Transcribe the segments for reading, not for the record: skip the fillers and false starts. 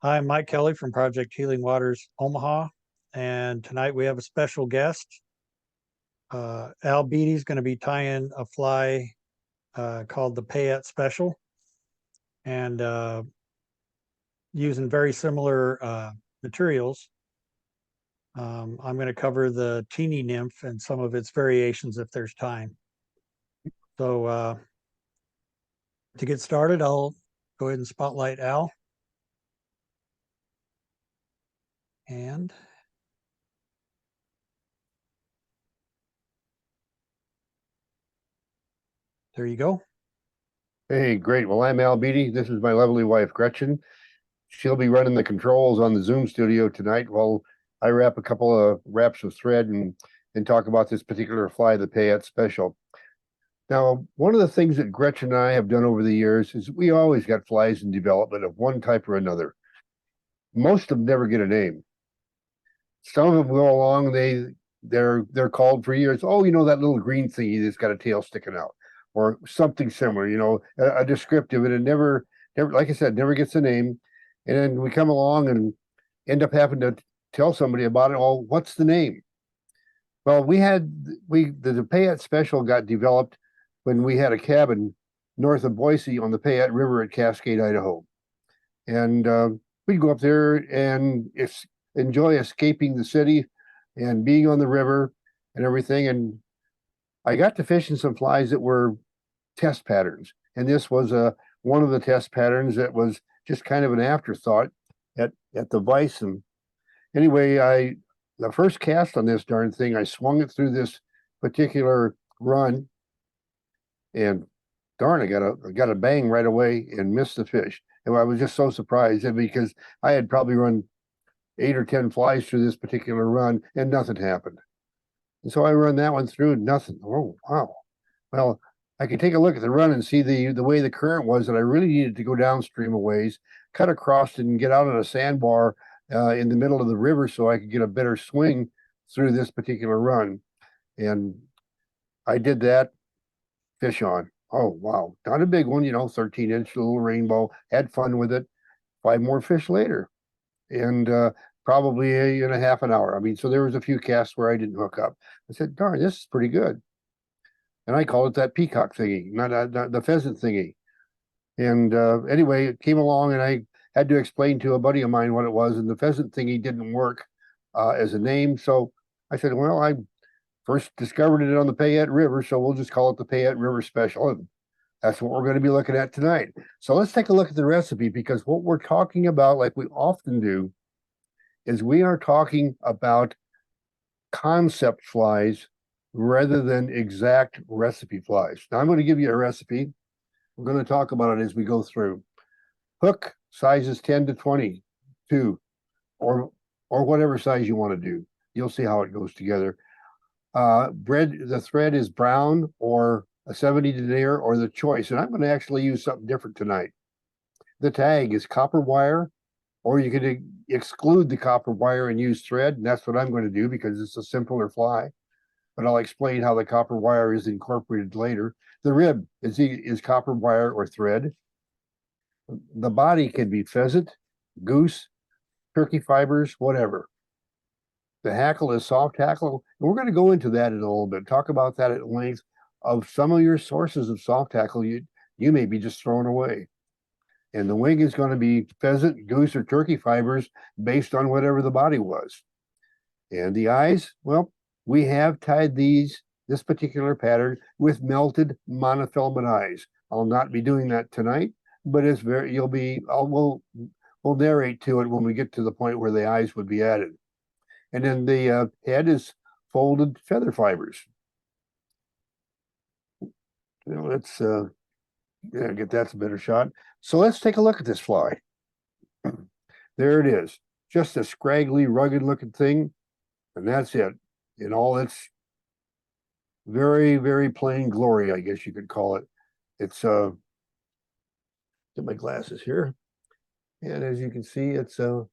I'm Mike Kelly from Project Healing Waters, Omaha, and tonight we have a special guest. Al Beatty is going to be tying a fly called the Payette Special, and using very similar materials. I'm going to cover the Teeny Nymph and some of its variations if there's time. So to get started, I'll go ahead and spotlight Al. And there you go. Hey, great. Well, I'm Al Beatty. This is my lovely wife, Gretchen. She'll be running the controls on the Zoom studio tonight while I wrap a couple of wraps of thread and talk about this particular fly, the Payette Special. Now, one of the things that Gretchen and I have done over the years is we always got flies in development of one type or another. Most of them never get a name. Some of them go along, they're called for years. Oh, you know, that little green thingy that's got a tail sticking out, or something similar, you know, a descriptive, and it never, like I said, never gets a name. And then we come along and end up having to tell somebody about it. Oh, what's the name? Well, the Payette Special got developed when we had a cabin north of Boise on the Payette River at Cascade, Idaho. And we'd go up there and enjoy escaping the city and being on the river and everything. And I got to fishing some flies that were test patterns. And this was one of the test patterns that was just kind of an afterthought at the Vise. And anyway, the first cast on this darn thing, I swung it through this particular run, and darn, I got a bang right away and missed the fish. And I was just so surprised because I had probably run 8 or 10 flies through this particular run and nothing happened. And so I run that one through, nothing. Oh, wow. Well, I could take a look at the run and see the way the current was, that I really needed to go downstream a ways, cut across it, and get out on a sandbar in the middle of the river so I could get a better swing through this particular run. And I did that, fish on. Oh, wow. Not a big one, 13-inch little rainbow. Had fun with it. 5 more fish later. And probably in a half an hour. I mean, so there was a few casts where I didn't hook up. I said, darn, this is pretty good. And I called it that peacock thingy, not the pheasant thingy. And anyway, it came along and I had to explain to a buddy of mine what it was, and the pheasant thingy didn't work as a name. So I said, well, I first discovered it on the Payette River, so we'll just call it the Payette River Special. And that's what we're going to be looking at tonight. So let's take a look at the recipe, because what we're talking about, like we often do, is we are talking about concept flies rather than exact recipe flies. Now I'm going to give you a recipe. We're going to talk about it as we go through. Hook sizes 10 to 22, or whatever size you want to do. You'll see how it goes together. The thread is brown or a 70 denier or the choice, and I'm going to actually use something different tonight. The tag is copper wire, or you could exclude the copper wire and use thread, and that's what I'm going to do because it's a simpler fly. But I'll explain how the copper wire is incorporated later. The rib is copper wire or thread. The body can be pheasant, goose, turkey fibers, whatever. The hackle is soft hackle. And we're going to go into that in a little bit, talk about that at length, of some of your sources of soft hackle you may be just throwing away. And the wing is going to be pheasant, goose, or turkey fibers based on whatever the body was. And the eyes, well, we have tied this particular pattern with melted monofilament eyes. I'll not be doing that tonight, but we'll narrate to it when we get to the point where the eyes would be added. And then the head is folded feather fibers. Let's get that's a better shot. So let's take a look at this fly. There it is, just a scraggly, rugged looking thing, and that's it in all its very, very plain glory, I guess you could call it. It's get my glasses here, and as you can see, it's a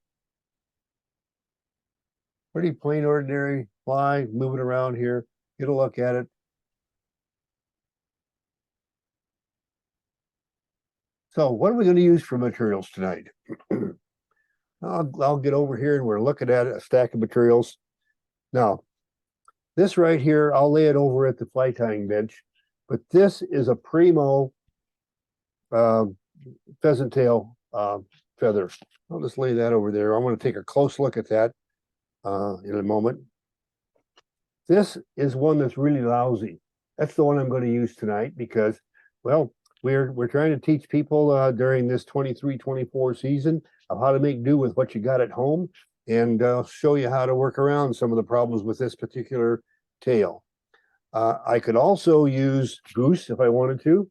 pretty plain, ordinary fly moving around here. Get a look at it. So what are we going to use for materials tonight? I'll get over here and we're looking at a stack of materials. Now, this right here, I'll lay it over at the fly tying bench, but this is a primo pheasant tail feather. I'll just lay that over there. I want to take a close look at that in a moment. This is one that's really lousy. That's the one I'm going to use tonight because, well, we're trying to teach people during this 23-24 season of how to make do with what you got at home, and show you how to work around some of the problems with this particular tail. I could also use goose if I wanted to.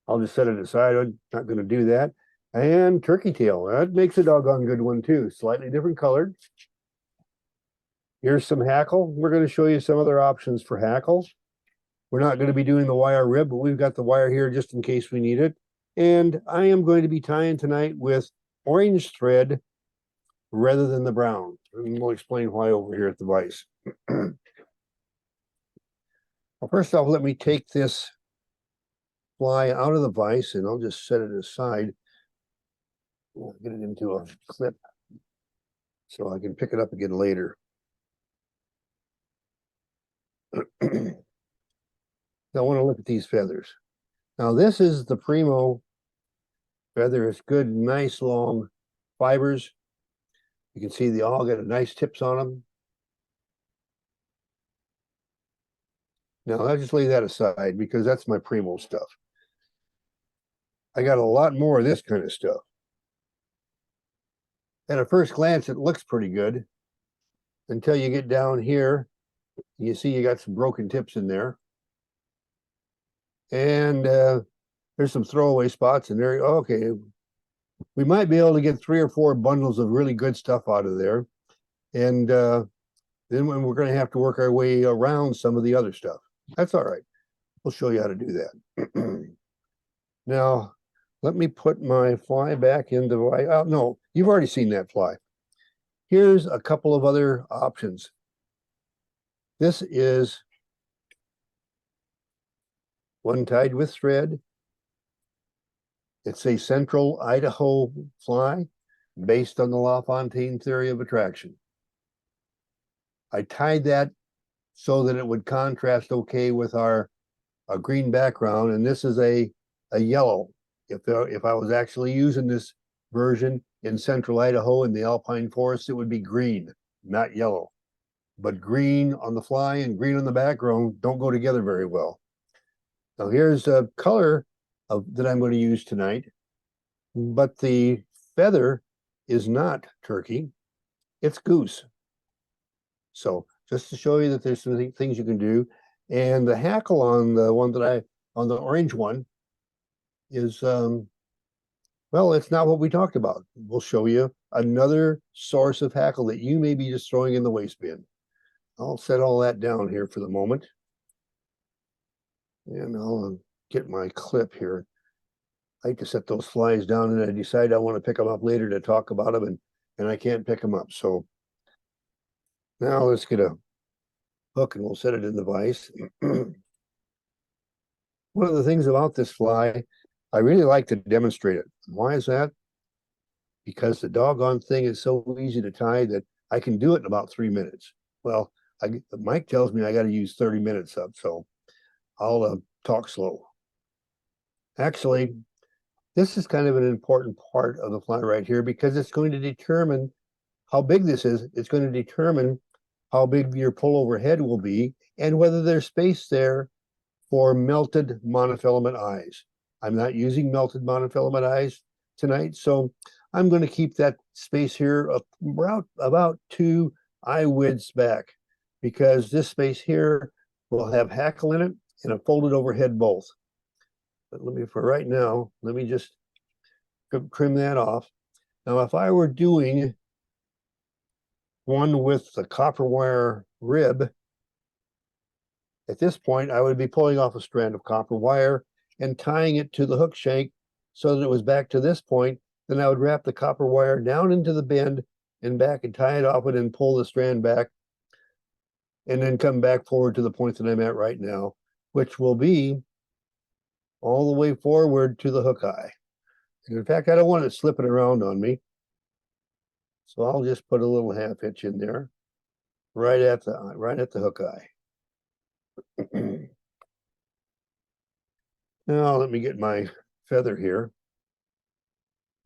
I'll just set it aside. I'm not going to do that. And turkey tail. That makes a doggone good one too. Slightly different colored. Here's some hackle. We're going to show you some other options for hackle. We're not going to be doing the wire rib, but we've got the wire here just in case we need it. And I am going to be tying tonight with orange thread rather than the brown. And we'll explain why over here at the Vise. Well, first off, let me take this fly out of the Vise and I'll just set it aside. We'll get it into a clip so I can pick it up again later. Now I want to look at these feathers. Now this is the primo feather. It's good, nice long fibers. You can see they all got nice tips on them. Now I'll just lay that aside because that's my primo stuff. I got a lot more of this kind of stuff. At a first glance, it looks pretty good until you get down here. You see you got some broken tips in there. And there's some throwaway spots in there. Okay, we might be able to get 3 or 4 bundles of really good stuff out of there. And then when we're going to have to work our way around some of the other stuff. That's all right. We'll show you how to do that. Now, let me put my fly back into the, no, you've already seen that fly. Here's a couple of other options. This is one tied with thread. It's a central Idaho fly based on the LaFontaine theory of attraction. I tied that so that it would contrast okay with our green background, and this is a yellow. If I was actually using this version in central Idaho in the alpine forest, it would be green, not yellow. But green on the fly and green on the background don't go together very well. Now here's a color that I'm going to use tonight, but the feather is not turkey, it's goose. So just to show you that there's some things you can do. And the hackle on the one that on the orange one is, well, it's not what we talked about. We'll show you another source of hackle that you may be just throwing in the waste bin. I'll set all that down here for the moment. And I'll get my clip here. I like to set those flies down and I decide I want to pick them up later to talk about them and I can't pick them up. So now let's get a hook and we'll set it in the vise. One of the things about this fly, I really like to demonstrate it. Why is that? Because the doggone thing is so easy to tie that I can do it in about 3 minutes. Well, Mike tells me I got to use 30 minutes up, so I'll talk slow. Actually, this is kind of an important part of the fly right here because it's going to determine how big this is. It's going to determine how big your pullover head will be and whether there's space there for melted monofilament eyes. I'm not using melted monofilament eyes tonight, so I'm going to keep that space here about 2 eye widths back because this space here will have hackle in it and a folded overhead both. But let me, for right now, let me just trim that off. Now, if I were doing one with the copper wire rib, at this point, I would be pulling off a strand of copper wire and tying it to the hook shank so that it was back to this point. Then I would wrap the copper wire down into the bend and back and tie it off it and pull the strand back and then come back forward to the point that I'm at right now, which will be all the way forward to the hook eye. And in fact, I don't want it slipping around on me. So I'll just put a little half hitch in there, right at the hook eye. Now let me get my feather here.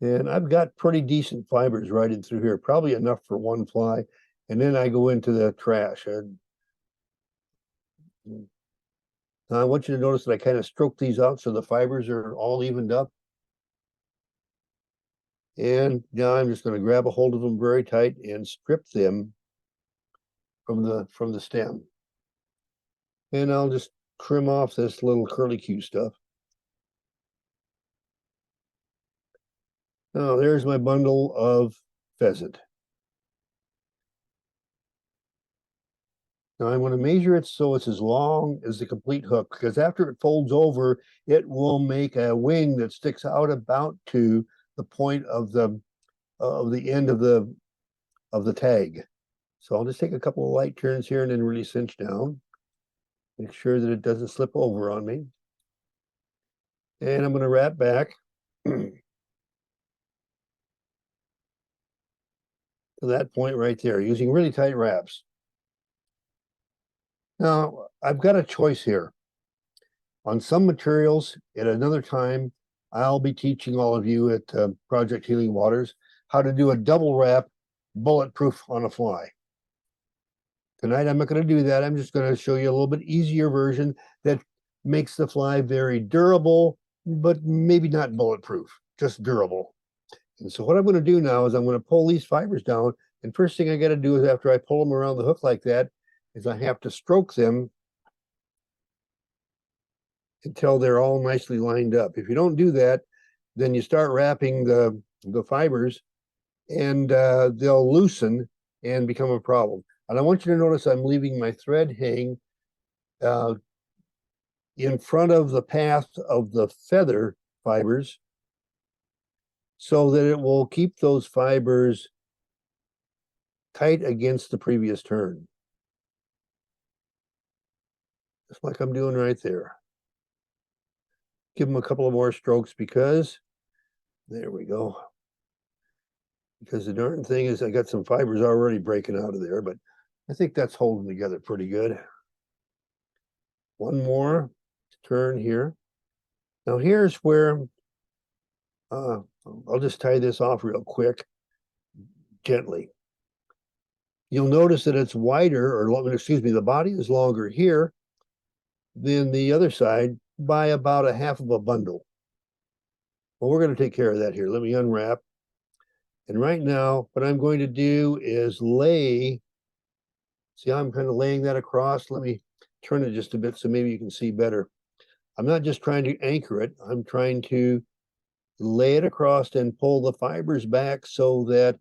And I've got pretty decent fibers right in through here, probably enough for one fly. And then I go into the trash. And now I want you to notice that I kind of stroke these out so the fibers are all evened up. And now I'm just going to grab a hold of them very tight and strip them from the stem. And I'll just trim off this little curlicue stuff. Now there's my bundle of pheasant. Now I'm going to measure it so it's as long as the complete hook, because after it folds over, it will make a wing that sticks out about to the point of the end of the tag. So I'll just take a couple of light turns here and then really cinch down. Make sure that it doesn't slip over on me. And I'm going to wrap back to that point right there, using really tight wraps. Now, I've got a choice here. On some materials, at another time, I'll be teaching all of you at Project Healing Waters how to do a double wrap bulletproof on a fly. Tonight, I'm not going to do that. I'm just going to show you a little bit easier version that makes the fly very durable, but maybe not bulletproof, just durable. And so what I'm going to do now is I'm going to pull these fibers down. And first thing I got to do is after I pull them around the hook like that, is I have to stroke them until they're all nicely lined up. If you don't do that, then you start wrapping the fibers and they'll loosen and become a problem. And I want you to notice I'm leaving my thread hang in front of the path of the feather fibers so that it will keep those fibers tight against the previous turn. Just like I'm doing right there. Give them a couple of more strokes because, there we go. Because the darn thing is I got some fibers already breaking out of there, but I think that's holding together pretty good. One more turn here. Now here's where I'll just tie this off real quick, gently. You'll notice that it's wider, or excuse me, the body is longer here than the other side by about a half of a bundle. Well, we're going to take care of that here. Let me unwrap. And right now, what I'm going to do is lay, see how I'm kind of laying that across? Let me turn it just a bit so maybe you can see better. I'm not just trying to anchor it. I'm trying to lay it across and pull the fibers back so that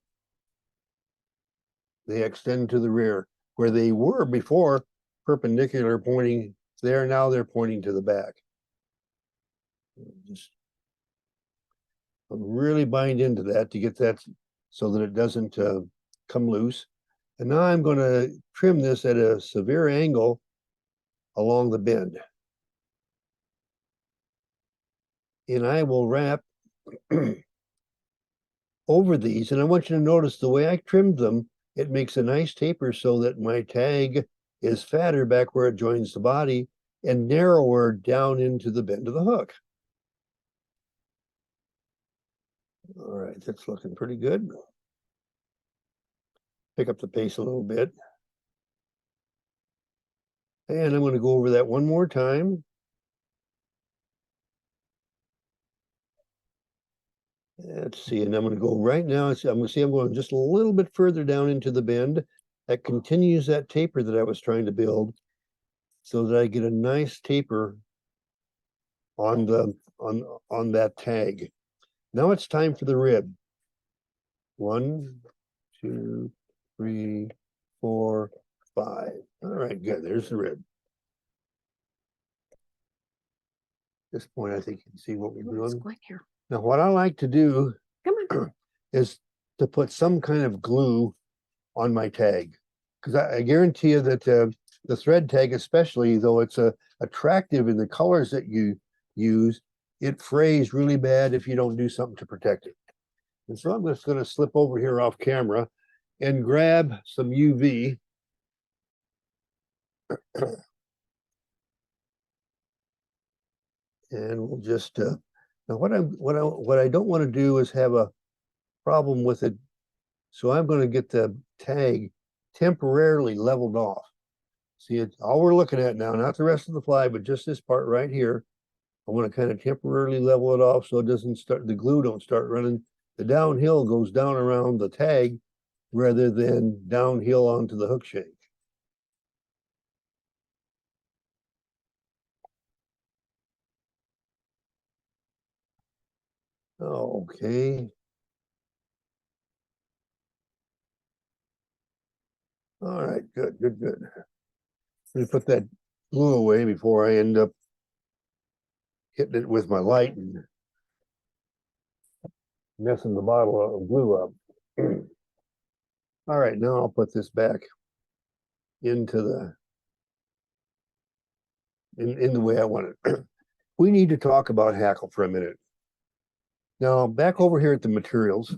they extend to the rear. Where they were before, perpendicular pointing there, now they're pointing to the back. Just really bind into that to get that so that it doesn't come loose. And now I'm going to trim this at a severe angle along the bend. And I will wrap over these. And I want you to notice the way I trimmed them, it makes a nice taper so that my tag is fatter back where it joins the body and narrower down into the bend of the hook. All right, that's looking pretty good. Pick up the pace a little bit. And I'm going to go over that one more time. Let's see, and I'm going to go right now. I'm going to see I'm going just a little bit further down into the bend. That continues that taper that I was trying to build so that I get a nice taper on the on that tag. Now it's time for the rib. 1, 2, 3, 4, 5. All right, good. There's the rib. At this point, I think you can see what we're doing. Here. Now, what I like to do Come on. is to put some kind of glue on my tag, because I guarantee you that the thread tag, especially though it's attractive in the colors that you use, it frays really bad if you don't do something to protect it. And so I'm just going to slip over here off camera and grab some UV. And we'll just now what I don't want to do is have a problem with it. So I'm going to get the tag temporarily leveled off. See, it's all we're looking at now, not the rest of the fly, but just this part right here. I want to kind of temporarily level it off so it doesn't start, the glue don't start running. The downhill goes down around the tag rather than downhill onto the hook shank. Okay. All right, good. Let me put that glue away before I end up hitting it with my light and messing the bottle of glue up. All right, now I'll put this back into the in the way I want it. We need to talk about hackle for a minute. Now, back over here at the materials,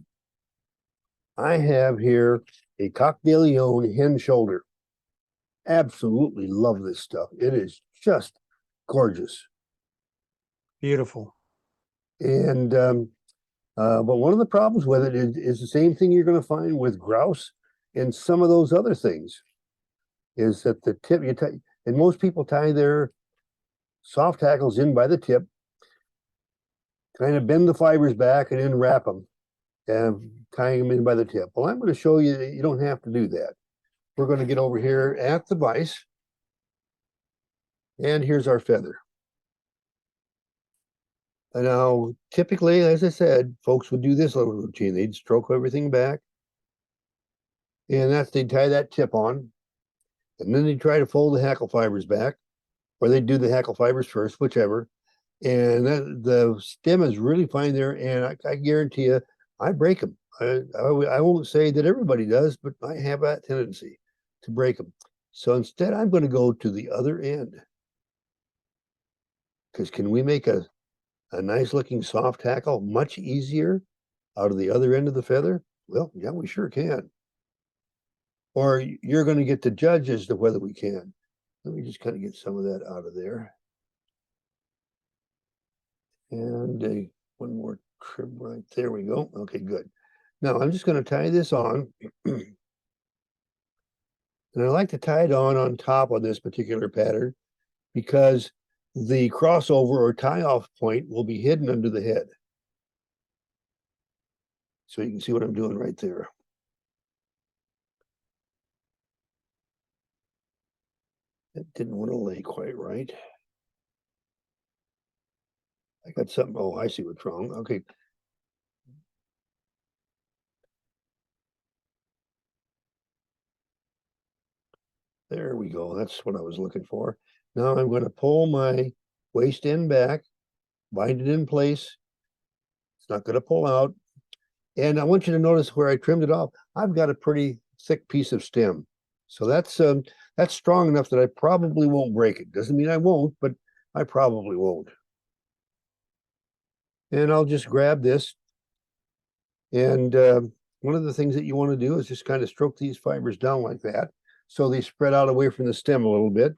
I have here a Coq-de-Leon hen shoulder. Absolutely love this stuff. It is just gorgeous. Beautiful. And but one of the problems with it is the same thing you're going to find with grouse and some of those other things, is that the tip you tie, and most people tie their soft hackles in by the tip, kind of bend the fibers back and then wrap them and tying them in by the tip. Well, I'm going to show you that you don't have to do that. We're going to get over here at the vise, and here's our feather. And now, typically, as I said, folks would do this little routine. They'd stroke everything back, and they'd tie that tip on, and then they'd try to fold the hackle fibers back, or they'd do the hackle fibers first, whichever. And the stem is really fine there, and I guarantee you, I break them. I won't say that everybody does, but I have that tendency to break them. So instead, I'm going to go to the other end. Because can we make a nice looking soft hackle much easier out of the other end of the feather? Well, yeah, we sure can. Or you're going to get to judge as to whether we can. Let me just kind of get some of that out of there. And one more trim right there we go. Okay, good. Now I'm just going to tie this on. And I like to tie it on top of this particular pattern because the crossover or tie-off point will be hidden under the head. So you can see what I'm doing right there. It didn't want to lay quite right. I got something. Oh, I see what's wrong. Okay. There we go. That's what I was looking for. Now I'm going to pull my waist end back, bind it in place. It's not going to pull out. And I want you to notice where I trimmed it off. I've got a pretty thick piece of stem. So that's strong enough that I probably won't break it. Doesn't mean I won't, but I probably won't. And I'll just grab this. And one of the things that you want to do is just kind of stroke these fibers down like that, so they spread out away from the stem a little bit.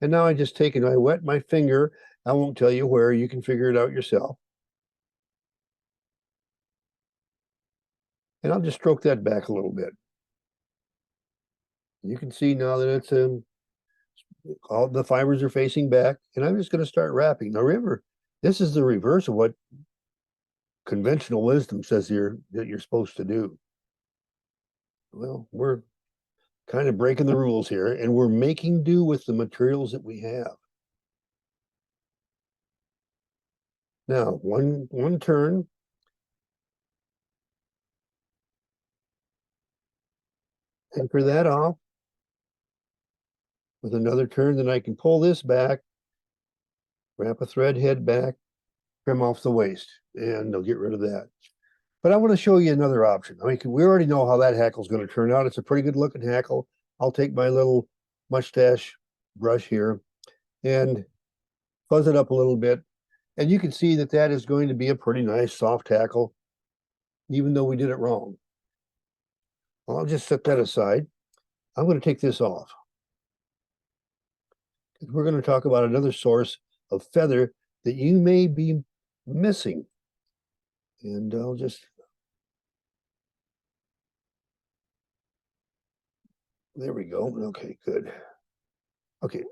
And now I just take it, I wet my finger. I won't tell you where, you can figure it out yourself. And I'll just stroke that back a little bit. You can see now that it's all the fibers are facing back, and I'm just going to start wrapping. Now remember, this is the reverse of what conventional wisdom says that you're supposed to do. Well, we're kind of breaking the rules here, and we're making do with the materials that we have. Now, one turn. Anchor that off with another turn, then I can pull this back, wrap a thread head back, trim off the waist, and they'll get rid of that. But I want to show you another option. I mean, we already know how that hackle is going to turn out. It's a pretty good looking hackle. I'll take my little mustache brush here and fuzz it up a little bit. And you can see that that is going to be a pretty nice soft tackle, even though we did it wrong. Well, I'll just set that aside. I'm going to take this off. We're going to talk about another source of feather that you may be missing. And I'll just, there we go. Okay, good. Okay.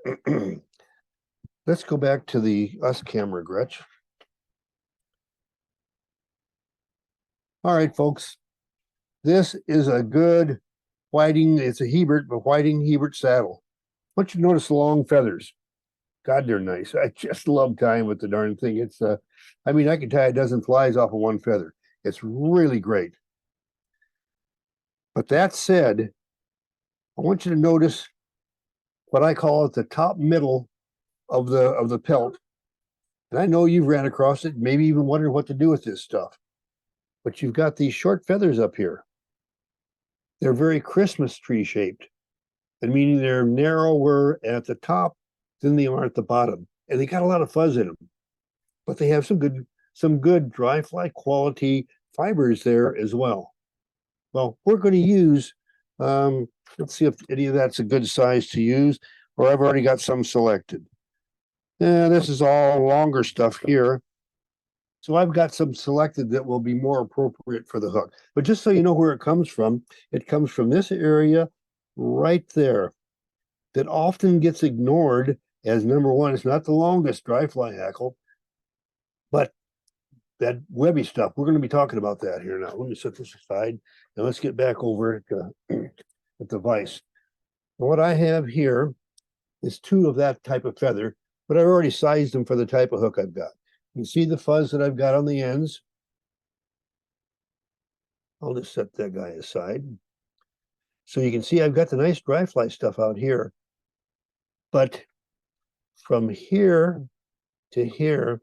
Let's go back to the us camera, Gretch. All right, folks. This is a good whiting. It's a Hebert, but whiting Hebert saddle. I want you to notice the long feathers. God, they're nice. I just love tying with the darn thing. It's I mean, I could tie a dozen flies off of one feather. It's really great. But that said, I want you to notice what I call at the top middle of the pelt. And I know you've ran across it, maybe even wondering what to do with this stuff. But you've got these short feathers up here. They're very Christmas tree shaped, and meaning they're narrower at the top than they are at the bottom. And they got a lot of fuzz in them, but they have some good dry fly quality fibers there as well. Well, we're going to use, let's see if any of that's a good size to use, or I've already got some selected. This is all longer stuff here. So I've got some selected that will be more appropriate for the hook. But just so you know where it comes from this area right there that often gets ignored as number one. It's not the longest dry fly hackle, but that webby stuff, we're going to be talking about that here now. Let me set this aside and let's get back over at the vise. And what I have here is two of that type of feather, but I've already sized them for the type of hook I've got. You can see the fuzz that I've got on the ends. I'll just set that guy aside. So you can see I've got the nice dry fly stuff out here. But from here to here,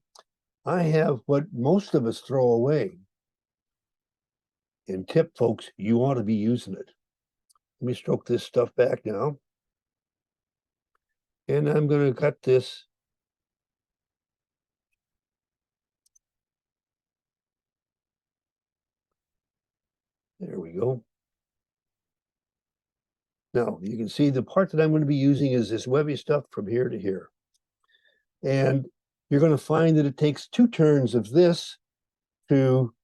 I have what most of us throw away. And tip, folks, you ought to be using it. Let me stroke this stuff back now. And I'm going to cut this. There we go. Now, you can see the part that I'm going to be using is this webby stuff from here to here. And you're going to find that it takes 2 turns of this to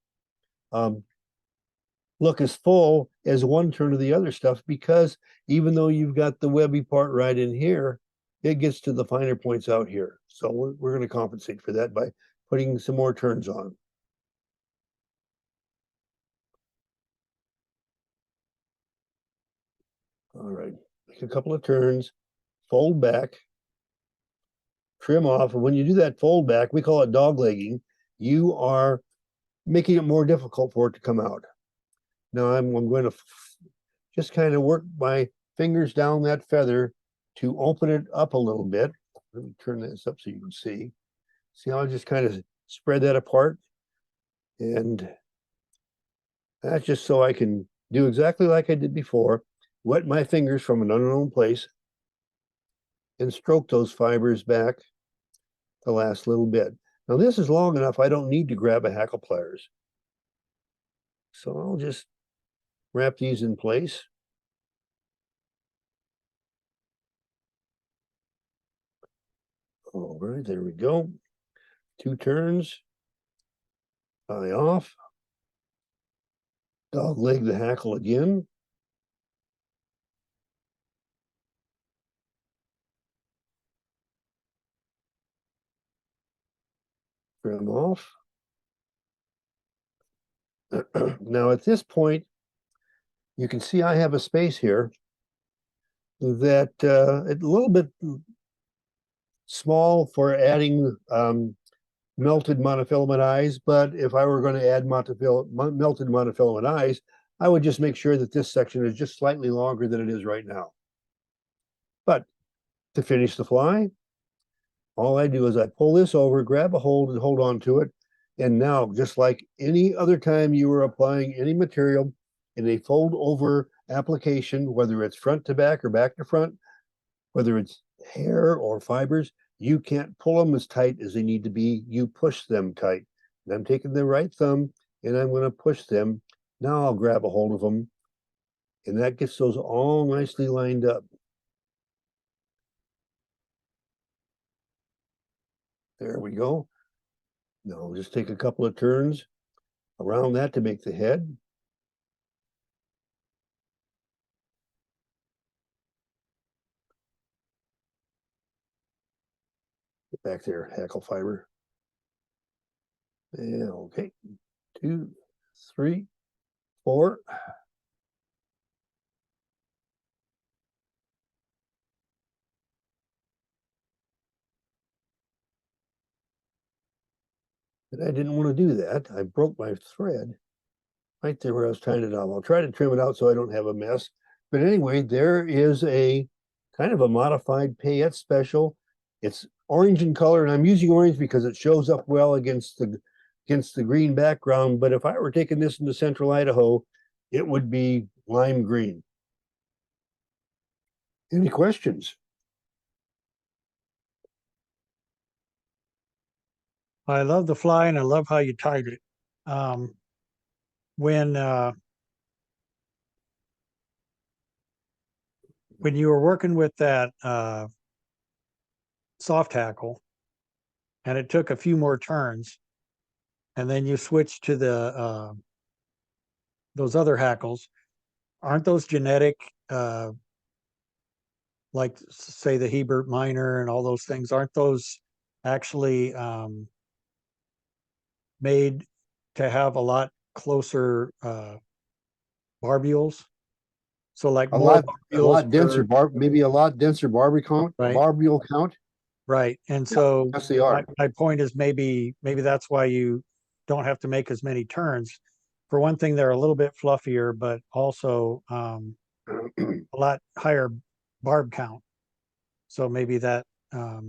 look as full as 1 turn of the other stuff, because even though you've got the webby part right in here, it gets to the finer points out here. So we're going to compensate for that by putting some more turns on. All right, make a couple of turns, fold back, trim off. And when you do that fold back, we call it dog legging. You are making it more difficult for it to come out. Now I'm going to just kind of work my fingers down that feather to open it up a little bit. Let me turn this up so you can see. See how I just kind of spread that apart? And that's just so I can do exactly like I did before. Wet my fingers from an unknown place and stroke those fibers back the last little bit. Now this is long enough, I don't need to grab a hackle pliers. So I'll just wrap these in place. All right, there we go. 2 turns. Eye off. Dog leg the hackle again. Trim off. Now at this point, you can see I have a space here that it's a little bit small for adding melted monofilament eyes, but if I were going to add melted monofilament eyes, I would just make sure that this section is just slightly longer than it is right now. But to finish the fly, all I do is I pull this over, grab a hold and hold on to it. And now, just like any other time you were applying any material in a fold over application, whether it's front to back or back to front, whether it's hair or fibers, you can't pull them as tight as they need to be. You push them tight. And I'm taking the right thumb and I'm going to push them. Now I'll grab a hold of them. And that gets those all nicely lined up. There we go. Now we'll just take a couple of turns around that to make the head. Get back there, hackle fiber. And okay, 2, 3, 4. And I didn't want to do that. I broke my thread right there where I was tying it off. I'll try to trim it out so I don't have a mess. But anyway, there is a kind of a modified Payette special. It's orange in color, and I'm using orange because it shows up well against the green background. But if I were taking this into central Idaho, it would be lime green. Any questions? I love the fly and I love how you tied it. When you were working with that soft hackle and it took a few more turns and then you switched to the those other hackles, aren't those genetic, like say the Hebert Minor and all those things, aren't those actually made to have a lot closer barbules? So like A more lot denser barbules maybe a lot denser right, barbule count. right. And Yeah, so yes, they are. my point is maybe that's why you don't have to make as many turns. For one thing, they're a little bit fluffier, but also a lot higher barb count. So maybe that A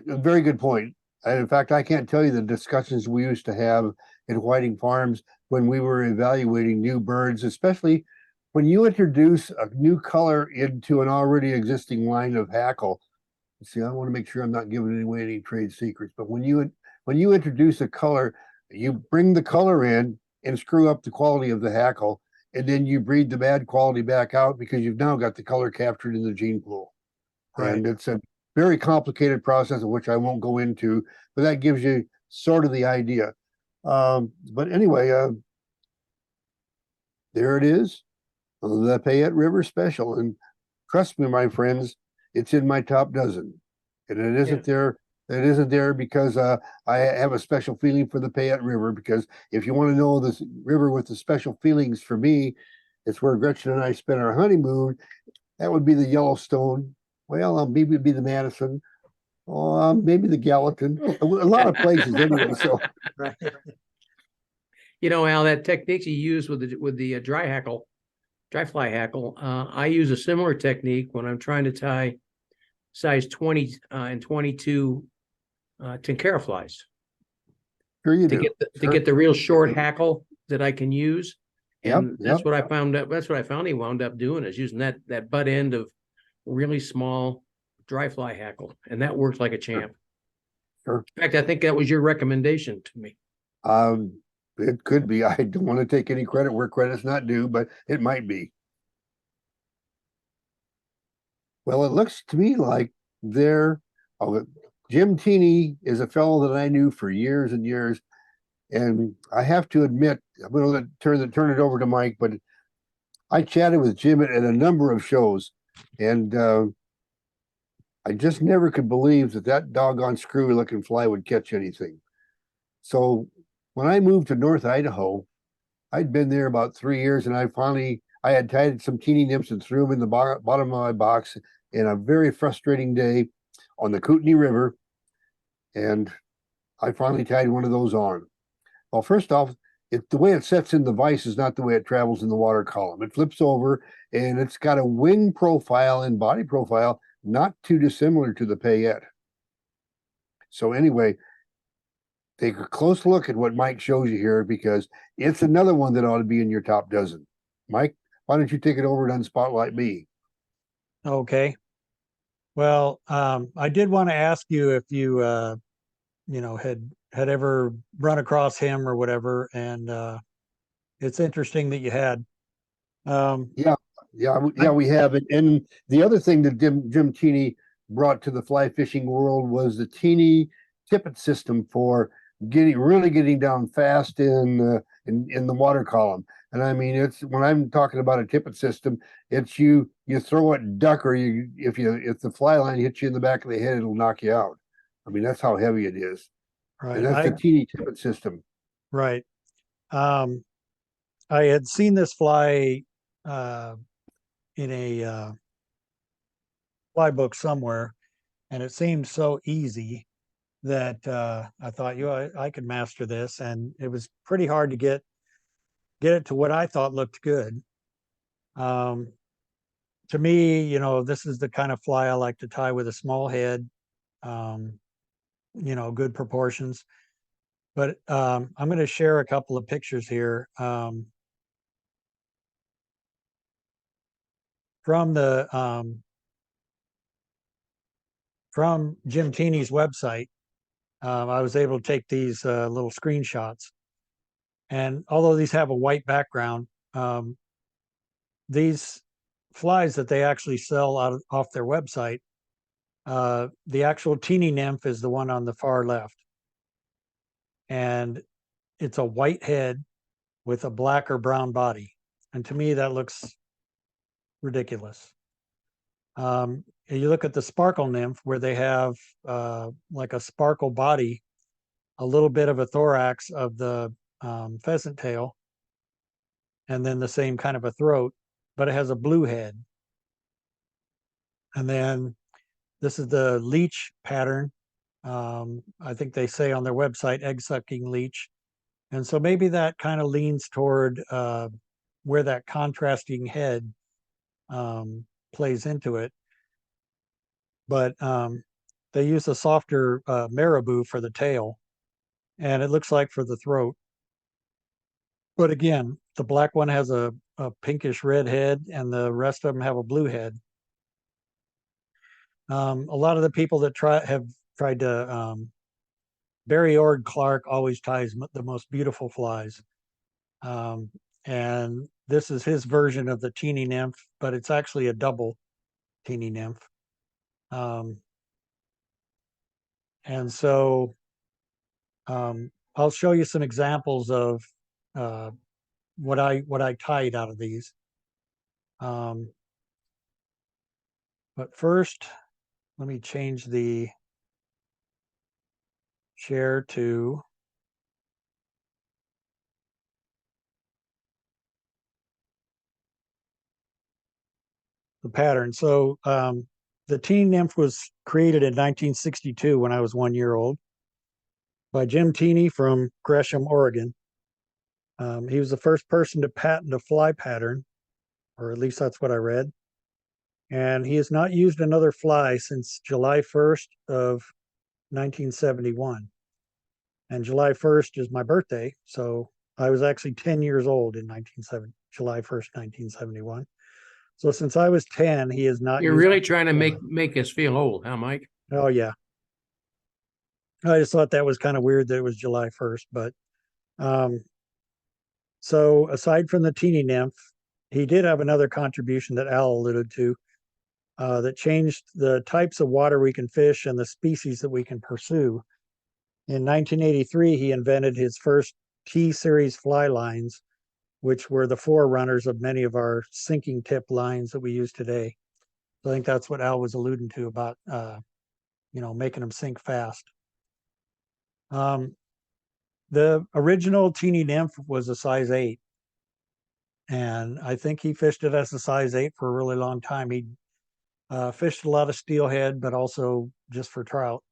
very good point. And in fact, I can't tell you the discussions we used to have in Whiting Farms when we were evaluating new birds, especially when you introduce a new color into an already existing line of hackle. See, I want to make sure I'm not giving away any trade secrets, but when you introduce a color, you bring the color in and screw up the quality of the hackle, and then you breed the bad quality back out because you've now got the color captured in the gene pool. right. And it's a very complicated process of which I won't go into, but that gives you sort of the idea. But anyway, there it is, the Payette River Special. And trust me, my friends, it's in my top dozen. And it isn't there. It isn't there because I have a special feeling for the Payette River, because if you want to know this river with the special feelings for me, it's where Gretchen and I spent our honeymoon. That would be the Yellowstone. Well, maybe it'd be the Madison. Maybe the Gallatin. A lot of places anyway. So, Right. You know, Al, that technique you use with the dry fly hackle, I use a similar technique when I'm trying to tie size 20 and 22 Tenkara flies. sure you to do. get the real short hackle that I can use. And Yep, that's what I found out. That's what I found he wound up doing, is using that butt end of really small dry fly hackle. And that works like a champ. Sure. In fact, I think that was your recommendation to me. It could be. I don't want to take any credit where credit's not due, but it might be. Well, it looks to me like Jim Teeny is a fellow that I knew for years and years. And I have to admit, I'm going to turn it over to Mike, but I chatted with Jim at a number of shows, and I just never could believe that doggone screwy looking fly would catch anything. So when I moved to North Idaho, I'd been there about 3 years, and I had tied some teeny nymphs and threw them in the bottom of my box in a very frustrating day on the Kootenai River. And I finally tied one of those on. Well, first off, the way it sets in the vise is not the way it travels in the water column. It flips over, and it's got a wing profile and body profile not too dissimilar to the Payette. So anyway, take a close look at what Mike shows you here, because it's another one that ought to be in your top dozen. Mike, why don't you take it over and unspotlight me? Okay. Well, I did want to ask you if you, had ever run across him or whatever, and it's interesting that you had. Um, Yeah, I, we have it. And the other thing that Jim Teeny brought to the fly fishing world was the Teeny tippet system for getting down fast in the water column. And I mean, it's when I'm talking about a tippet system, it's you throw it duck, or if the fly line hits you in the back of the head, it'll knock you out. I mean, that's how heavy it is. And right, that's the Teeny tippet system. right. Um, I had seen this fly uh, in a fly book somewhere, and it seemed so easy that I thought, I could master this, and it was pretty hard to get it to what I thought looked good. Um, to me, this is the kind of fly I like to tie with a small head, um, good proportions. But I'm going to share a couple of pictures here from the from Jim Teeny's website. I was able to take these little screenshots, and although these have a white background, these flies that they actually sell off their website, the actual Teeny Nymph is the one on the far left, and it's a white head with a black or brown body, and to me that looks ridiculous. You look at the Sparkle Nymph, where they have like a sparkle body, a little bit of a thorax of the pheasant tail, and then the same kind of a throat, but it has a blue head. And then this is the Leach pattern. I think they say on their website, egg sucking leech. And so maybe that kind of leans toward where that contrasting head plays into it. But they use a softer marabou for the tail, and it looks like for the throat. But again, the black one has a pinkish red head, and the rest of them have a blue head. A lot of the people that have tried to Barry Ord Clark always ties the most beautiful flies. And this is his version of the Teeny Nymph, but it's actually a double Teeny Nymph. Um, and so I'll show you some examples of uh, what I tied out of these. But first, let me change the share to the pattern. So the Teen Nymph was created in 1962 when I was 1 year old by Jim Teeny from Gresham, Oregon. He was the first person to patent a fly pattern, or at least that's what I read. And he has not used another fly since July 1st of 1971. And July 1st is my birthday, so I was actually 10 years old in July 1st, 1971. So since I was 10, he has not You're used. really trying to make us feel old, huh, Mike? Oh yeah. I just thought that was kind of weird that it was July 1st, but um, so aside from the Teeny Nymph, he did have another contribution that Al alluded to that changed the types of water we can fish and the species that we can pursue. In 1983, he invented his first T-series fly lines, which were the forerunners of many of our sinking tip lines that we use today. So I think that's what Al was alluding to about, making them sink fast. The original Teeny Nymph was a size 8. And I think he fished it as a size 8 for a really long time. He fished a lot of steelhead, but also just for trout.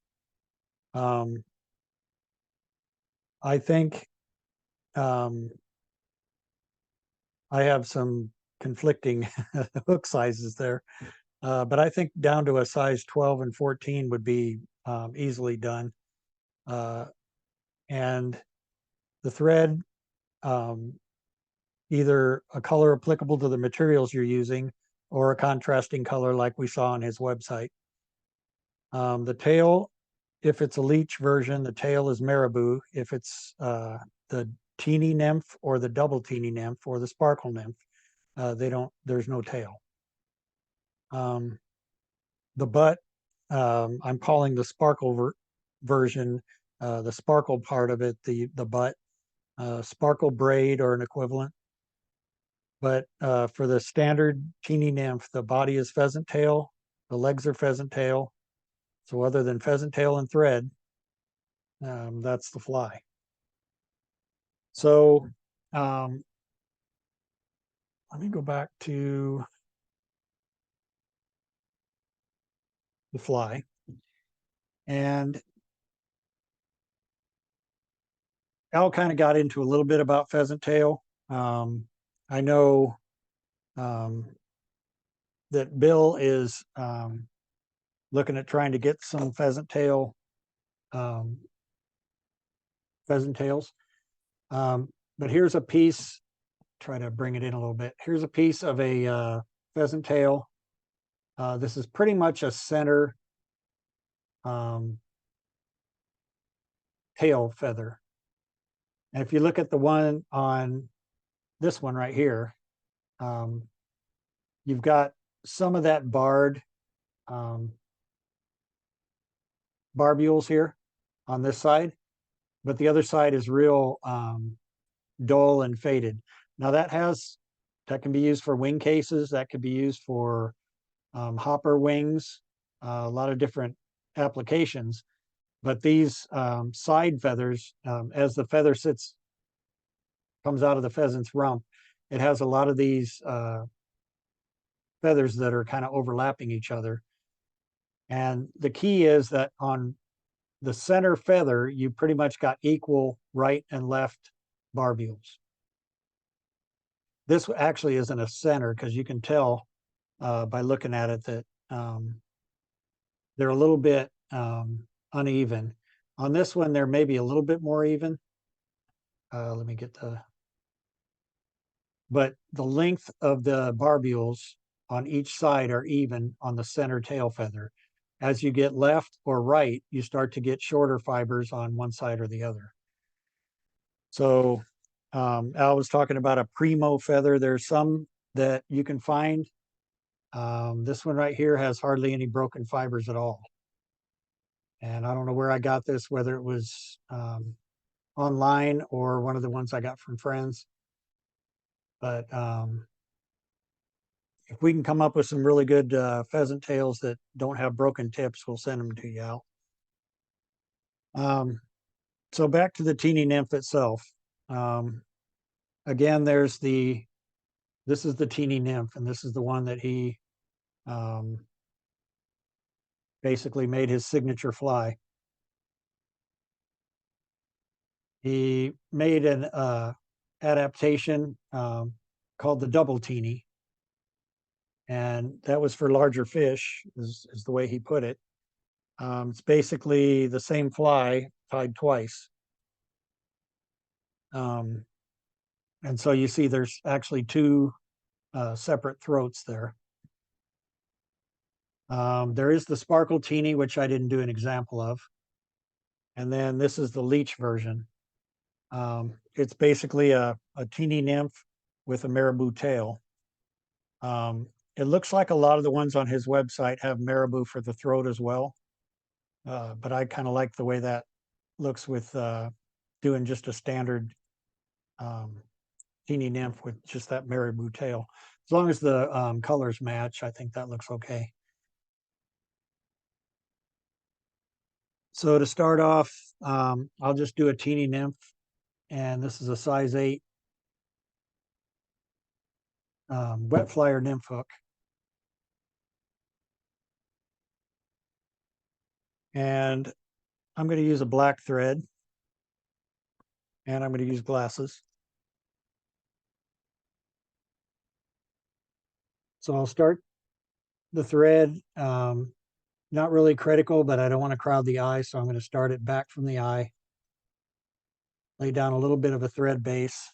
I think um, I have some conflicting hook sizes there, but I think down to a size 12 and 14 would be easily done. And the thread, either a color applicable to the materials you're using or a contrasting color like we saw on his website. The tail, if it's a Leach version, the tail is marabou. If it's the Teeny Nymph or the double Teeny Nymph or the Sparkle Nymph, there's no tail. The butt, I'm calling the sparkle version, the sparkle part of it, the butt, sparkle braid or an equivalent. But for the standard Teeny Nymph, the body is pheasant tail, the legs are pheasant tail. So other than pheasant tail and thread, that's the fly. So let me go back to the fly. And Al kind of got into a little bit about pheasant tail. I know that Bill is looking at trying to get some pheasant tails. But here's a piece, try to bring it in a little bit. Here's a piece of a pheasant tail. This is pretty much a center tail feather. And if you look at the one on this one right here, you've got some of that barred barbules here on this side, but the other side is real dull and faded. Now that can be used for wing cases, that could be used for hopper wings, a lot of different applications. But these side feathers, as the feather comes out of the pheasant's rump, it has a lot of these feathers that are kind of overlapping each other. And the key is that on the center feather, you pretty much got equal right and left barbules. This actually isn't a center because you can tell by looking at it that they're a little bit uneven. On this one, they're maybe a little bit more even. Let me get but the length of the barbules on each side are even on the center tail feather. As you get left or right, you start to get shorter fibers on one side or the other. So Al was talking about a primo feather. There's some that you can find. This one right here has hardly any broken fibers at all. And I don't know where I got this, whether it was online or one of the ones I got from friends. But if we can come up with some really good pheasant tails that don't have broken tips, we'll send them to you, Al. So back to the Teeny Nymph itself. Again, this is the Teeny Nymph, and this is the one that he basically made his signature fly. He made an adaptation called the double teeny, and that was for larger fish, is the way he put it. It's basically the same fly tied twice. And so you see there's actually two separate throats there. There is the sparkle teeny, which I didn't do an example of. And then this is the Leach version. It's basically a Teeny Nymph with a marabou tail. It looks like a lot of the ones on his website have marabou for the throat as well. But I kind of like the way that looks with doing just a standard Teeny Nymph with just that marabou tail. As long as the colors match, I think that looks okay. So to start off, I'll just do a Teeny Nymph, and this is a size 8 wet flyer nymph hook. And I'm going to use a black thread, and I'm going to use glasses. So I'll start the thread, not really critical, but I don't want to crowd the eye, so I'm going to start it back from the eye. Lay down a little bit of a thread base,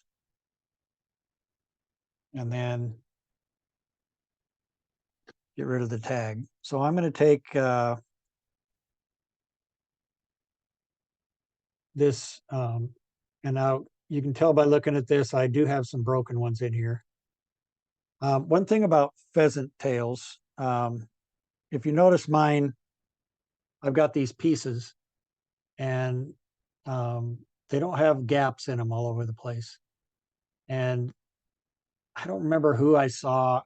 and then get rid of the tag. So I'm going to take this, and now you can tell by looking at this, I do have some broken ones in here. One thing about pheasant tails, if you notice mine, I've got these pieces and they don't have gaps in them all over the place. And I don't remember who I saw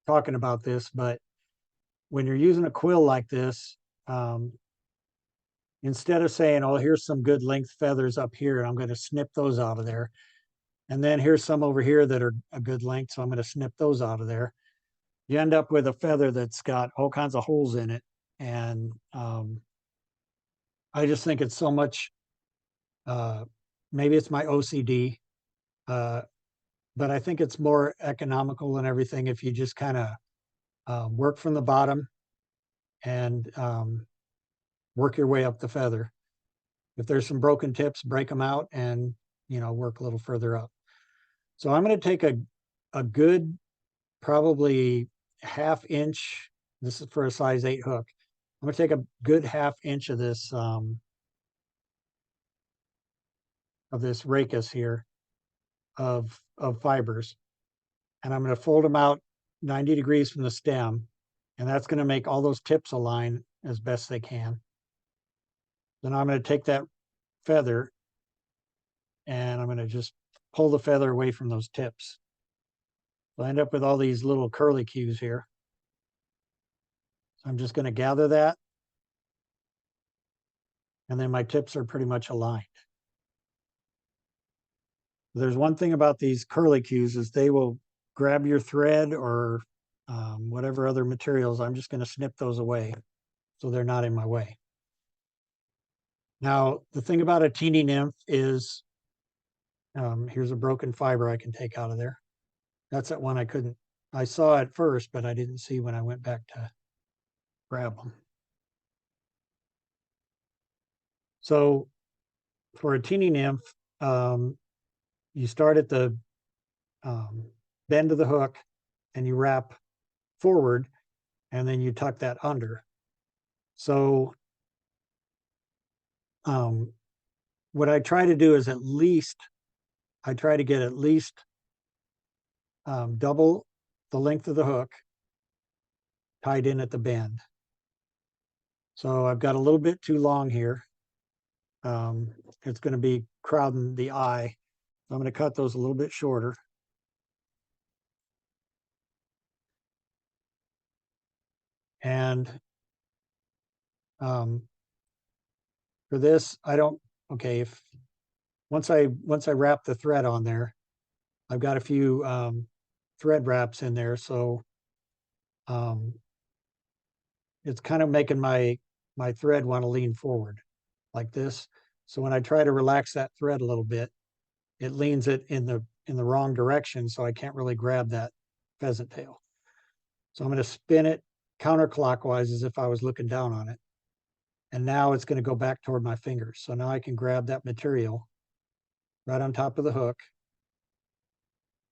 talking about this, but when you're using a quill like this, instead of saying, oh, here's some good length feathers up here, and I'm going to snip those out of there. And then here's some over here that are a good length, so I'm going to snip those out of there. You end up with a feather that's got all kinds of holes in it. And I just think it's so much, maybe it's my OCD, but I think it's more economical and everything if you just kind of work from the bottom and work your way up the feather. If there's some broken tips, break them out and, work a little further up. So I'm going to take a good, probably ½ inch. This is for a size 8 hook. I'm going to take a good ½ inch of this rachis here of fibers, and I'm going to fold them out 90 degrees from the stem, and that's going to make all those tips align as best they can. Then I'm going to take that feather and I'm going to just pull the feather away from those tips. So I end up with all these little curly cues here. So I'm just going to gather that, and then my tips are pretty much aligned. There's one thing about these curly cues is they will grab your thread or whatever other materials. I'm just going to snip those away so they're not in my way. Now, the thing about a Teeny Nymph is, here's a broken fiber I can take out of there. That's that one I saw at first, but I didn't see when I went back to grab them. So for a Teeny Nymph, you start at the bend of the hook and you wrap forward, and then you tuck that under. So what I try to do is I try to get at least double the length of the hook tied in at the bend. So I've got a little bit too long here. It's going to be crowding the eye. I'm going to cut those a little bit shorter. And for this, once I wrap the thread on there, I've got a few thread wraps in there, so it's kind of making my thread want to lean forward like this. So when I try to relax that thread a little bit, it leans it in the wrong direction, so I can't really grab that pheasant tail. So I'm going to spin it counterclockwise as if I was looking down on it. And now it's going to go back toward my fingers. So now I can grab that material right on top of the hook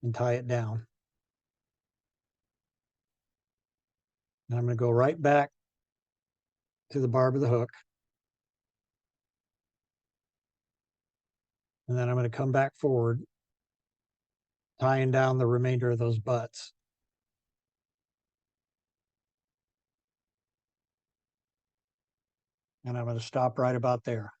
and tie it down. And I'm going to go right back to the barb of the hook. And then I'm going to come back forward, tying down the remainder of those butts. And I'm going to stop right about there.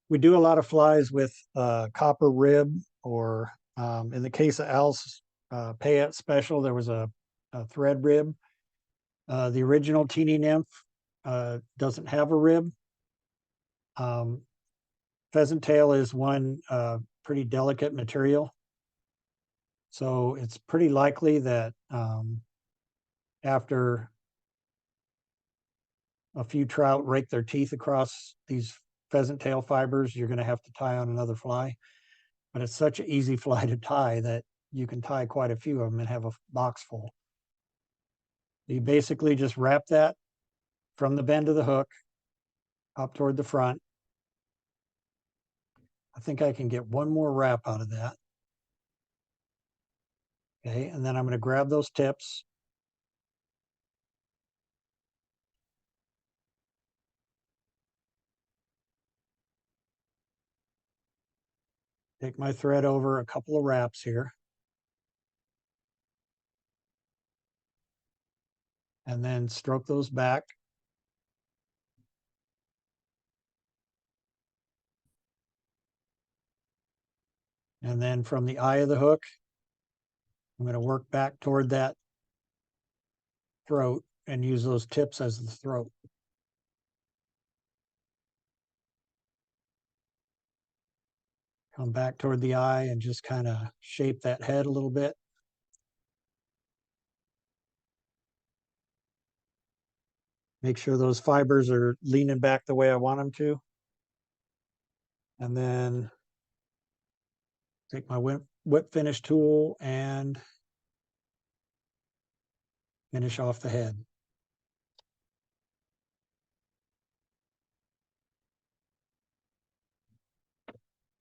We do a lot of flies with copper rib, or in the case of Al's Payette special, there was a thread rib. The original Teeny Nymph doesn't have a rib. Pheasant tail is one pretty delicate material. So it's pretty likely that after a few trout rake their teeth across these pheasant tail fibers, you're going to have to tie on another fly. But it's such an easy fly to tie that you can tie quite a few of them and have a box full. You basically just wrap that from the bend of the hook up toward the front. I think I can get one more wrap out of that. Okay, and then I'm going to grab those tips Take my thread over a couple of wraps here. And then stroke those back. And then from the eye of the hook, I'm going to work back toward that throat and use those tips as the throat. Come back toward the eye and just kind of shape that head a little bit. Make sure those fibers are leaning back the way I want them to. And then take my whip finish tool and finish off the head.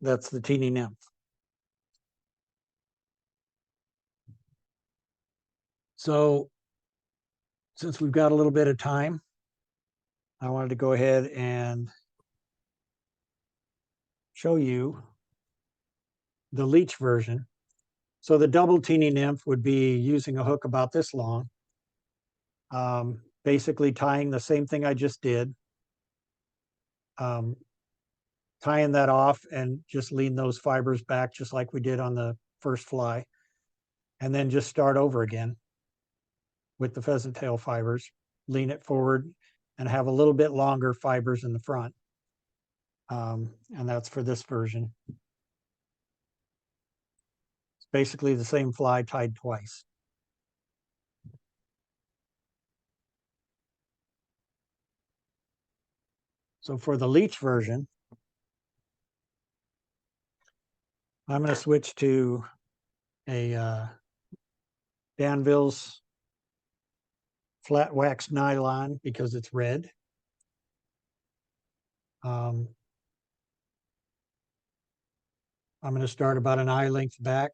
That's the Teeny Nymph. So since we've got a little bit of time, I wanted to go ahead and show you the Leach version. So the double Teeny Nymph would be using a hook about this long, basically tying the same thing I just did, tying that off and just lean those fibers back just like we did on the first fly, and then just start over again with the pheasant tail fibers, lean it forward and have a little bit longer fibers in the front. And that's for this version. It's basically the same fly tied twice. So for the Leach version, I'm going to switch to a Danville's flat wax nylon because it's red. I'm going to start about an eye length back.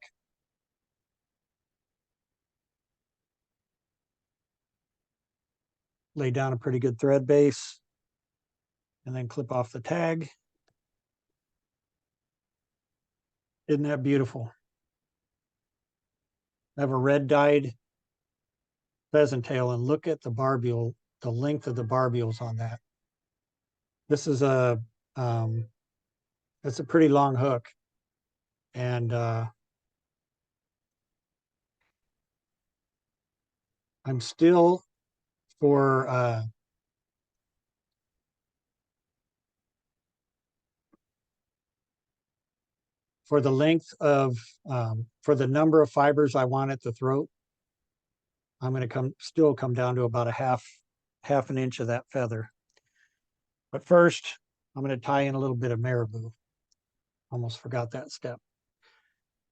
Lay down a pretty good thread base and then clip off the tag. Isn't that beautiful? I have a red dyed pheasant tail, and look at the barbule, the length of the barbules on that. This is it's a pretty long hook, and I'm still for the length of for the number of fibers I want at the throat, I'm going to still come down to about a half an inch of that feather. But first, I'm going to tie in a little bit of marabou. Almost forgot that step.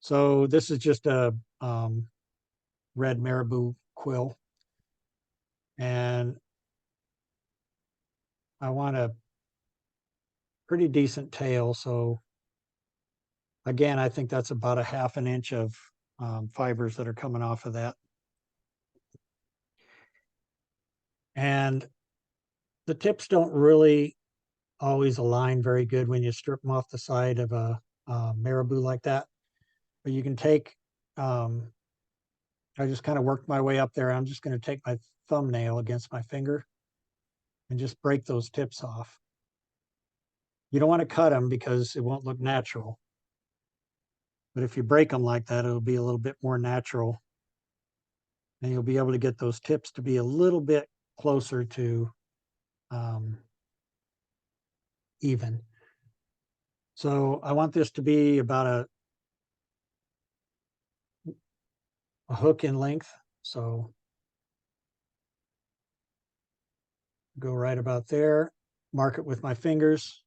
So this is just a red marabou quill, and I want a pretty decent tail. So again, I think that's about a half an inch of fibers that are coming off of that. And the tips don't really always align very good when you strip them off the side of a marabou like that. But you can take, I just kind of worked my way up there. I'm just going to take my thumbnail against my finger and just break those tips off. You don't want to cut them because it won't look natural. But if you break them like that, it'll be a little bit more natural. And you'll be able to get those tips to be a little bit closer to even. So I want this to be about a hook in length. So go right about there, mark it with my fingers.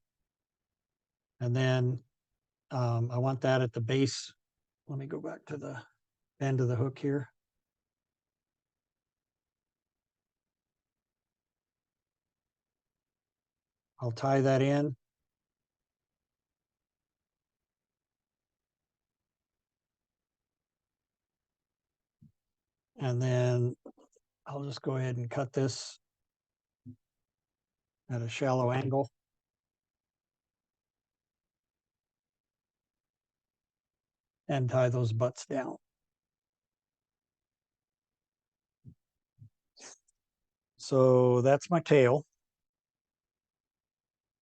And then I want that at the base. Let me go back to the end of the hook here. I'll tie that in. And then I'll just go ahead and cut this at a shallow angle. and tie those butts down. So that's my tail.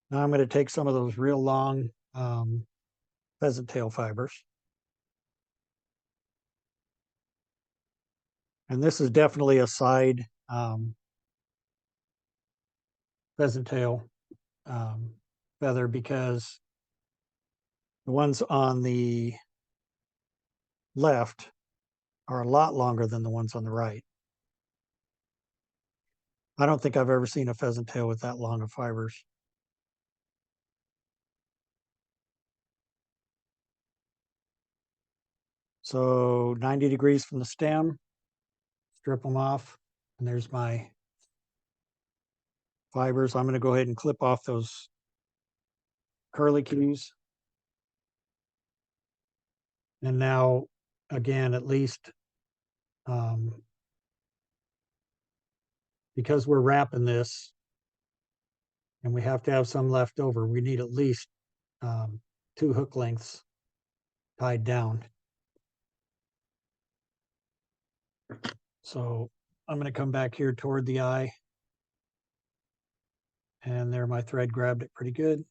Now I'm going to take some of those real long pheasant tail fibers. And this is definitely a side pheasant tail feather, because the ones on the left are a lot longer than the ones on the right. I don't think I've ever seen a pheasant tail with that long of fibers. So 90 degrees from the stem, strip them off, and there's my fibers. I'm going to go ahead and clip off those curly cues. And now, again, at least because we're wrapping this and we have to have some left over, we need at least 2 hook lengths tied down. So I'm going to come back here toward the eye. And there, my thread grabbed it pretty good.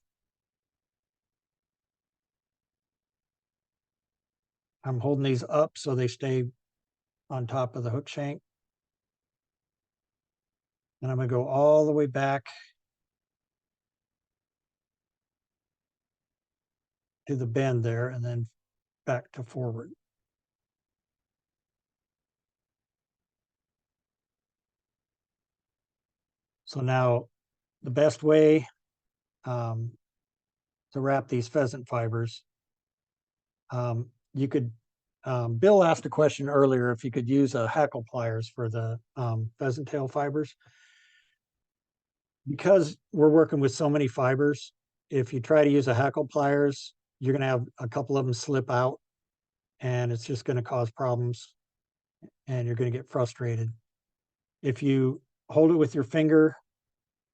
I'm holding these up so they stay on top of the hook shank. And I'm going to go all the way back to the bend there and then back to forward. So now the best way to wrap these pheasant fibers, you could, Bill asked a question earlier if you could use a hackle pliers for the pheasant tail fibers. Because we're working with so many fibers, if you try to use a hackle pliers, you're going to have a couple of them slip out, and it's just going to cause problems, and you're going to get frustrated. If you hold it with your finger,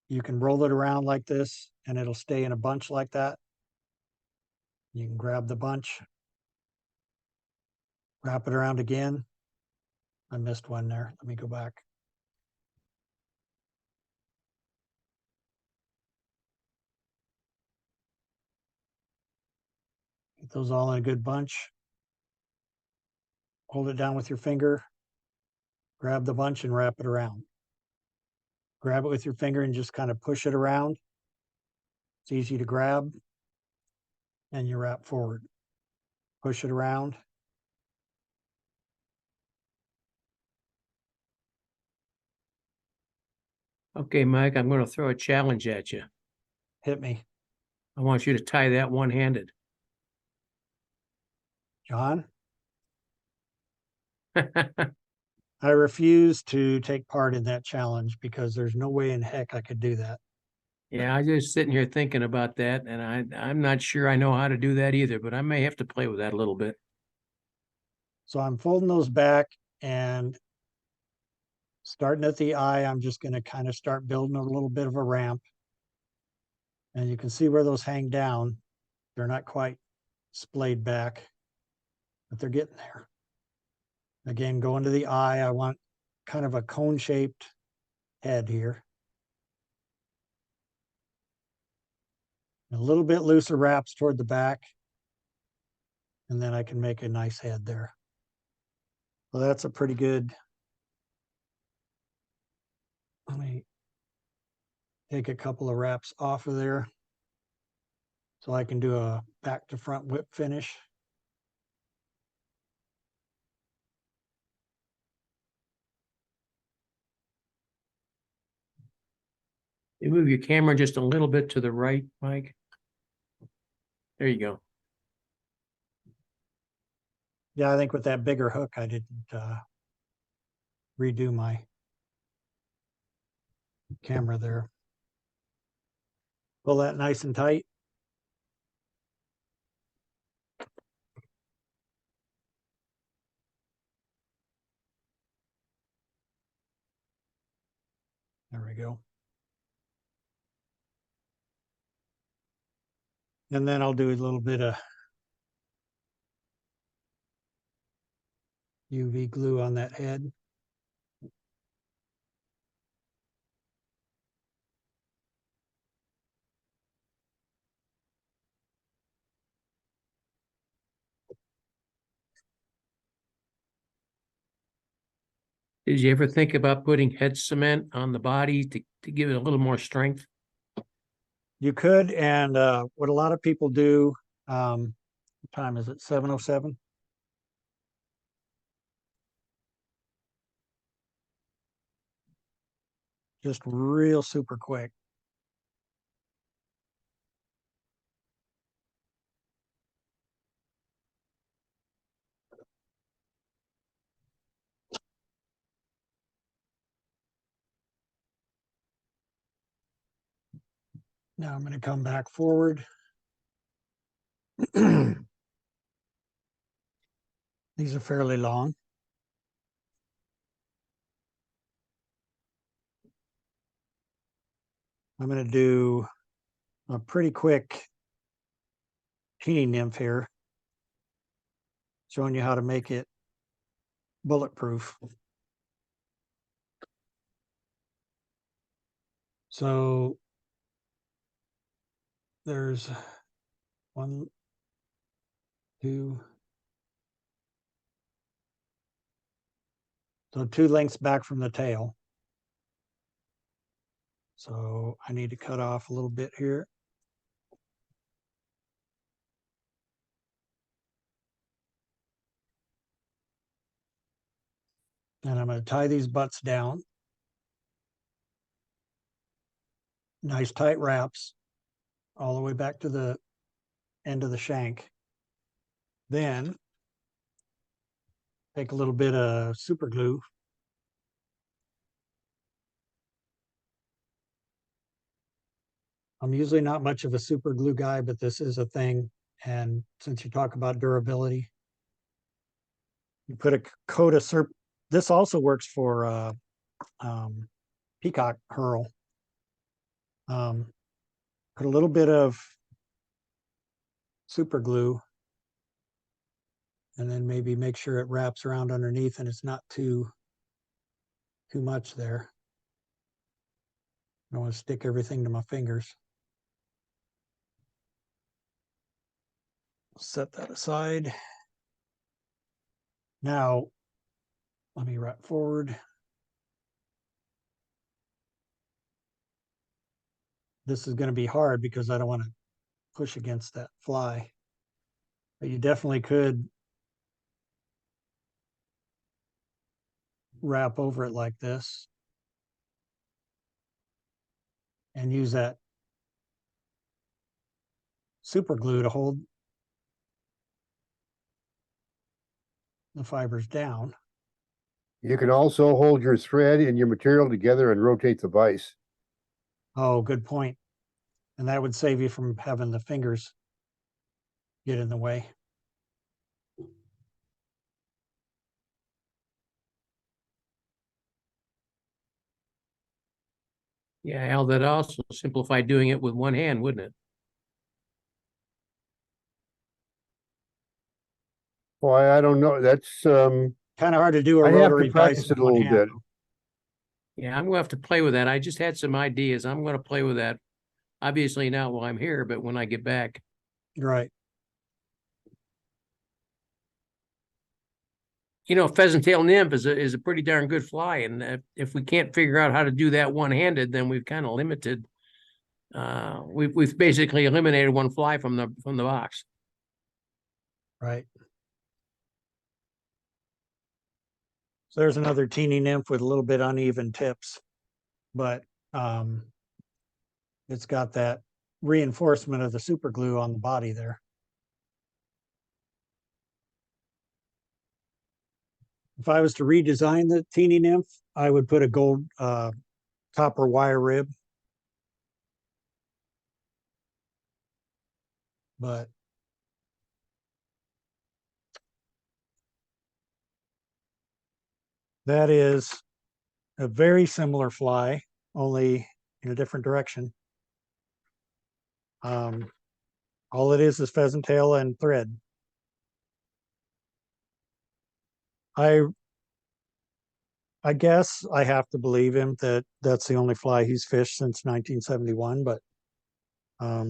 you can roll it around like this, and it'll stay in a bunch like that. You can grab the bunch, wrap it around again. I missed one there. Let me go back. Get those all in a good bunch. Hold it down with your finger, grab the bunch and wrap it around. Grab it with your finger and just kind of push it around. It's easy to grab, and you wrap forward. Push it around. Okay, Mike, I'm going to throw a challenge at you. Hit me. I want you to tie that one-handed. John? I refuse to take part in that challenge because there's no way in heck I could do that. Yeah, I was just sitting here thinking about that, and I'm not sure I know how to do that either, but I may have to play with that a little bit. So I'm folding those back, and starting at the eye, I'm just going to kind of start building a little bit of a ramp. And you can see where those hang down. They're not quite splayed back, but they're getting there. Again, going to the eye, I want kind of a cone-shaped head here. A little bit looser wraps toward the back, and then I can make a nice head there. So that's a pretty good. Let me take a couple of wraps off of there so I can do a back to front whip finish. You move your camera just a little bit to the right, Mike. There you go. Yeah, I think with that bigger hook, I didn't redo my camera there. Pull that nice and tight. There we go. And then I'll do a little bit of UV glue on that head. Did you ever think about putting head cement on the body to give it a little more strength? You could, and what a lot of people do, what time is it? 7:07? Just real super quick. Now I'm going to come back forward. These are fairly long. I'm going to do a pretty quick Teeny Nymph here, showing you how to make it bulletproof. So there's 1, 2. So 2 lengths back from the tail. So I need to cut off a little bit here. And I'm going to tie these butts down. Nice tight wraps all the way back to the end of the shank. Then take a little bit of super glue. I'm usually not much of a super glue guy, but this is a thing. And since you talk about durability, you put a coat of this also works for peacock herl. Put a little bit of super glue, and then maybe make sure it wraps around underneath and it's not too much there. I don't want to stick everything to my fingers. Set that aside. Now, let me wrap forward. This is going to be hard because I don't want to push against that fly. But you definitely could wrap over it like this and use that super glue to hold the fibers down. You can also hold your thread and your material together and rotate the vise. Oh, good point. And that would save you from having the fingers get in the way. Yeah, Al, that also simplify doing it with one hand, wouldn't it? Why, I don't know. That's Kind of hard to do a I have rotary to vise practice with it a one little hand. bit. Yeah, I'm gonna have to play with that. I just had some ideas. I'm gonna play with that. Obviously not while I'm here, but when I get back. Right. Pheasant tail nymph is a pretty darn good fly, and if we can't figure out how to do that one-handed, then we've kind of limited. We've basically eliminated one fly from the box. Right. So there's another Teeny Nymph with a little bit uneven tips, but it's got that reinforcement of the super glue on the body there. If I was to redesign the Teeny Nymph, I would put a gold copper wire rib. But that is a very similar fly, only in a different direction. All it is pheasant tail and thread. I guess I have to believe him that that's the only fly he's fished since 1971, but got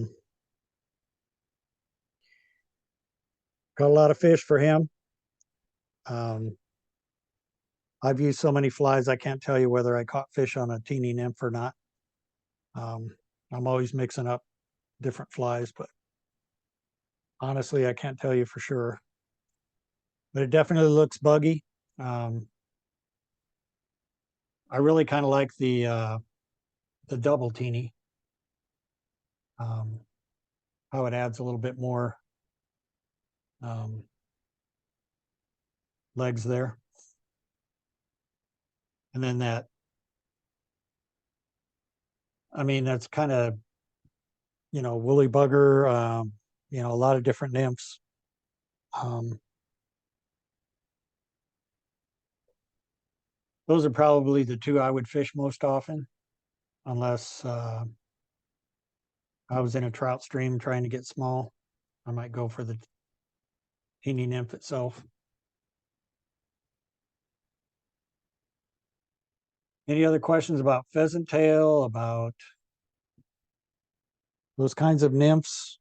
a lot of fish for him. I've used so many flies, I can't tell you whether I caught fish on a Teeny Nymph or not. I'm always mixing up different flies, but honestly, I can't tell you for sure. But it definitely looks buggy. I really kind of like the double Teeny. How it adds a little bit more legs there. And then I mean, that's kind of, woolly bugger, a lot of different nymphs. Those are probably the two I would fish most often, unless I was in a trout stream trying to get small. I might go for the Teeny Nymph itself. Any other questions about pheasant tail, about those kinds of nymphs?